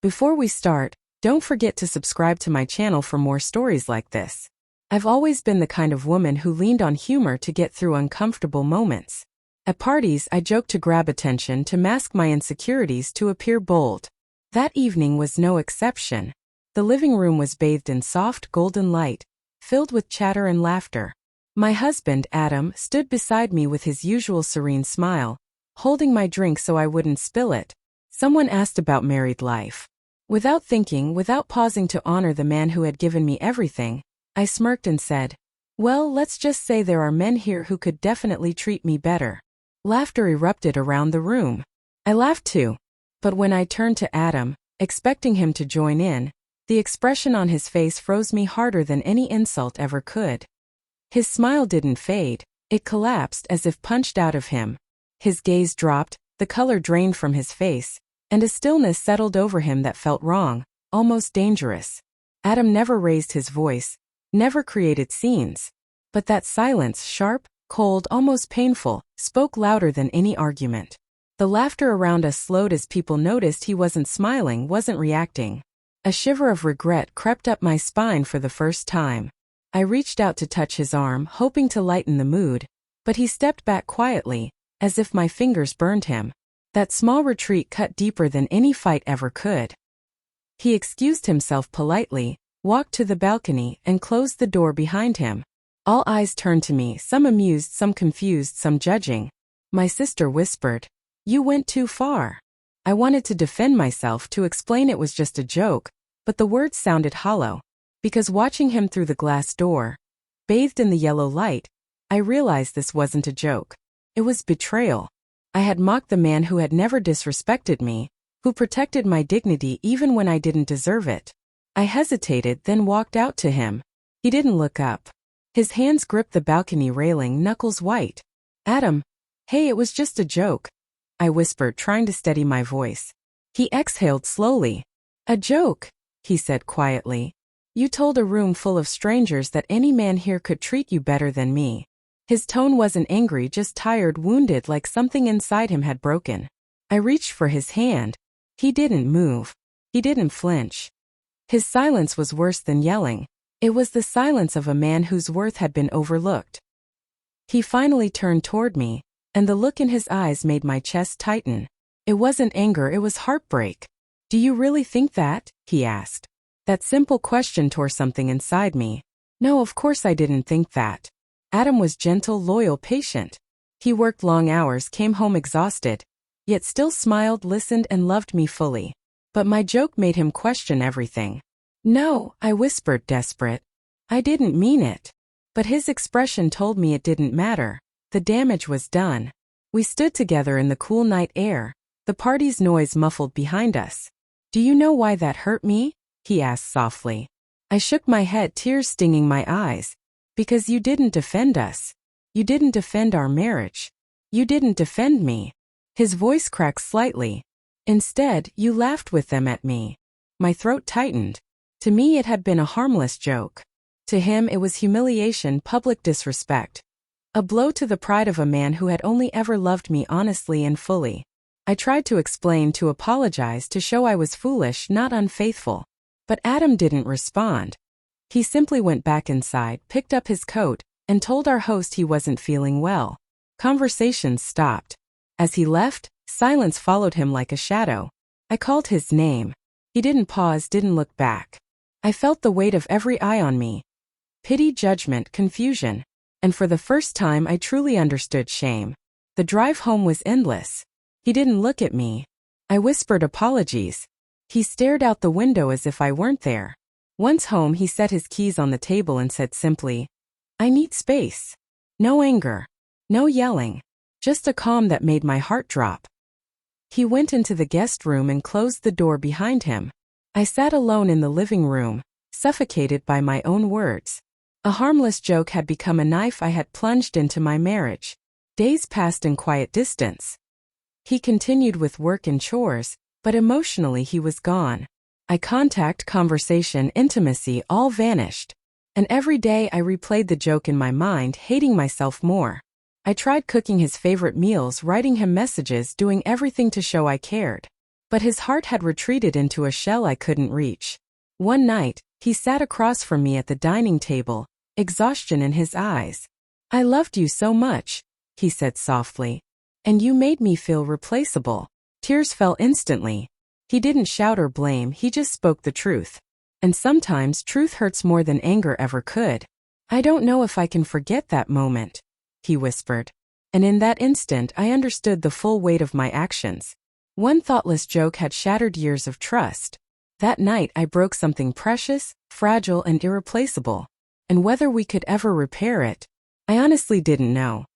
Before we start, don't forget to subscribe to my channel for more stories like this. I've always been the kind of woman who leaned on humor to get through uncomfortable moments. At parties, I joked to grab attention, to mask my insecurities, to appear bold. That evening was no exception. The living room was bathed in soft golden light, filled with chatter and laughter. My husband, Adam, stood beside me with his usual serene smile, holding my drink so I wouldn't spill it. Someone asked about married life. Without thinking, without pausing to honor the man who had given me everything, I smirked and said, "Well, let's just say there are men here who could definitely treat me better." Laughter erupted around the room. I laughed too. But when I turned to Adam, expecting him to join in, the expression on his face froze me harder than any insult ever could. His smile didn't fade, it collapsed as if punched out of him. His gaze dropped, the color drained from his face, and a stillness settled over him that felt wrong, almost dangerous. Adam never raised his voice, never created scenes. But that silence, sharp, cold, almost painful, spoke louder than any argument. The laughter around us slowed as people noticed he wasn't smiling, wasn't reacting. A shiver of regret crept up my spine for the first time. I reached out to touch his arm, hoping to lighten the mood, but he stepped back quietly, as if my fingers burned him. That small retreat cut deeper than any fight ever could. He excused himself politely, walked to the balcony, and closed the door behind him. All eyes turned to me, some amused, some confused, some judging. My sister whispered, "You went too far." I wanted to defend myself, to explain it was just a joke, but the words sounded hollow. Because watching him through the glass door, bathed in the yellow light, I realized this wasn't a joke. It was betrayal. I had mocked the man who had never disrespected me, who protected my dignity even when I didn't deserve it. I hesitated, then walked out to him. He didn't look up. His hands gripped the balcony railing, knuckles white. "Adam, hey, it was just a joke," I whispered, trying to steady my voice. He exhaled slowly. "A joke," he said quietly. "You told a room full of strangers that any man here could treat you better than me." His tone wasn't angry, just tired, wounded, like something inside him had broken. I reached for his hand. He didn't move. He didn't flinch. His silence was worse than yelling. It was the silence of a man whose worth had been overlooked. He finally turned toward me, and the look in his eyes made my chest tighten. It wasn't anger, it was heartbreak. "Do you really think that?" he asked. That simple question tore something inside me. No, of course I didn't think that. Adam was gentle, loyal, patient. He worked long hours, came home exhausted, yet still smiled, listened, and loved me fully. But my joke made him question everything. "No," I whispered, desperate. "I didn't mean it." But his expression told me it didn't matter. The damage was done. We stood together in the cool night air, the party's noise muffled behind us. "Do you know why that hurt me?" he asked softly. I shook my head, tears stinging my eyes. "Because you didn't defend us. You didn't defend our marriage. You didn't defend me." His voice cracked slightly. "Instead, you laughed with them at me." My throat tightened. To me it had been a harmless joke. To him it was humiliation, public disrespect. A blow to the pride of a man who had only ever loved me honestly and fully. I tried to explain, to apologize, to show I was foolish, not unfaithful. But Adam didn't respond. He simply went back inside, picked up his coat, and told our host he wasn't feeling well. Conversation stopped. As he left, silence followed him like a shadow. I called his name. He didn't pause, didn't look back. I felt the weight of every eye on me. Pity, judgment, confusion. And for the first time I truly understood shame. The drive home was endless. He didn't look at me. I whispered apologies. He stared out the window as if I weren't there. Once home, he set his keys on the table and said simply, "I need space." No anger. No yelling. Just a calm that made my heart drop. He went into the guest room and closed the door behind him. I sat alone in the living room, suffocated by my own words. A harmless joke had become a knife I had plunged into my marriage. Days passed in quiet distance. He continued with work and chores, but emotionally he was gone. Eye contact, conversation, intimacy all vanished. And every day I replayed the joke in my mind, hating myself more. I tried cooking his favorite meals, writing him messages, doing everything to show I cared. But his heart had retreated into a shell I couldn't reach. One night, he sat across from me at the dining table, exhaustion in his eyes. "I loved you so much," he said softly. "And you made me feel replaceable." Tears fell instantly. He didn't shout or blame, he just spoke the truth. And sometimes truth hurts more than anger ever could. "I don't know if I can forget that moment," he whispered. And in that instant I understood the full weight of my actions. One thoughtless joke had shattered years of trust. That night I broke something precious, fragile, and irreplaceable. And whether we could ever repair it, I honestly didn't know.